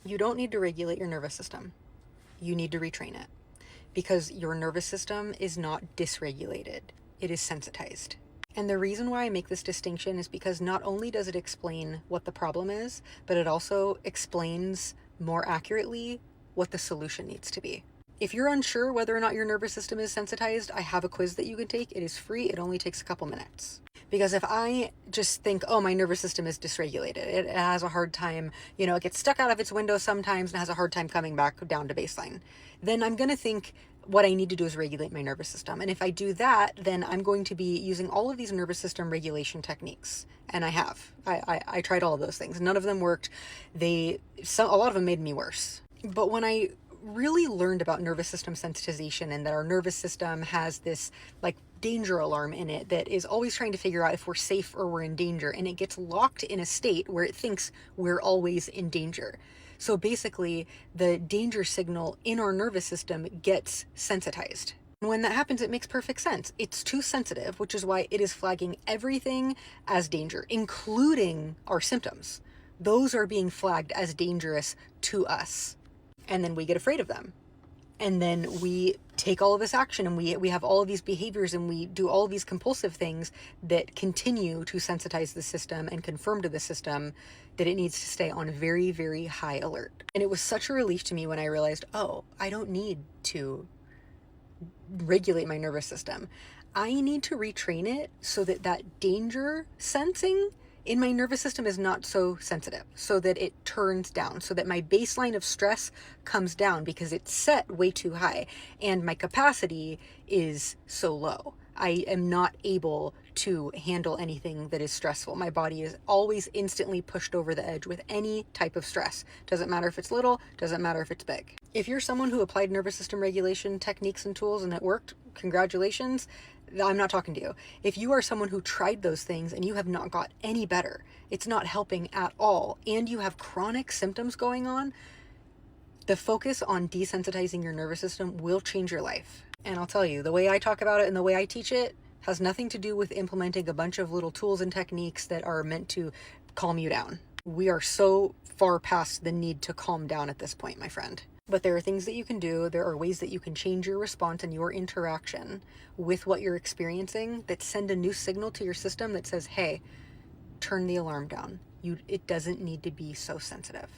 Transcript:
You don't need to regulate your nervous system. You need to retrain it because your nervous system is not dysregulated, it is sensitized. And the reason why I make this distinction is because not only does it explain what the problem is, but it also explains more accurately what the solution needs to be. If you're unsure whether or not your nervous system is sensitized, I have a quiz that you can take. It is free. It only takes a couple minutes. Because if I just think, oh, my nervous system is dysregulated, it has a hard time, it gets stuck out of its window sometimes and has a hard time coming back down to baseline, then I'm going to think what I need to do is regulate my nervous system. And if I do that, then I'm going to be using all of these nervous system regulation techniques. And I have. I tried all of those things. None of them worked. A lot of them made me worse. But when I really learned about nervous system sensitization and that our nervous system has this like danger alarm in it that is always trying to figure out if we're safe or we're in danger, and it gets locked in a state where it thinks we're always in danger. So basically, the danger signal in our nervous system gets sensitized. And when that happens, it makes perfect sense. It's too sensitive, which is why it is flagging everything as danger, including our symptoms. Those are being flagged as dangerous to us. And then we get afraid of them. And then we take all of this action and we have all of these behaviors and we do all of these compulsive things that continue to sensitize the system and confirm to the system that it needs to stay on very, very high alert. And it was such a relief to me when I realized, oh, I don't need to regulate my nervous system. I need to retrain it so that that danger sensing in my nervous system is not so sensitive, so that it turns down, so that my baseline of stress comes down because it's set way too high and my capacity is so low. I am not able to handle anything that is stressful. My body is always instantly pushed over the edge with any type of stress. Doesn't matter if it's little, doesn't matter if it's big. If you're someone who applied nervous system regulation techniques and tools and it worked, congratulations. I'm not talking to you. If you are someone who tried those things and you have not got any better, it's not helping at all, and you have chronic symptoms going on, the focus on desensitizing your nervous system will change your life. And I'll tell you, the way I talk about it and the way I teach it has nothing to do with implementing a bunch of little tools and techniques that are meant to calm you down. We are so far past the need to calm down at this point, my friend. But there are things that you can do. There are ways that you can change your response and your interaction with what you're experiencing that send a new signal to your system that says, hey, turn the alarm down. It doesn't need to be so sensitive.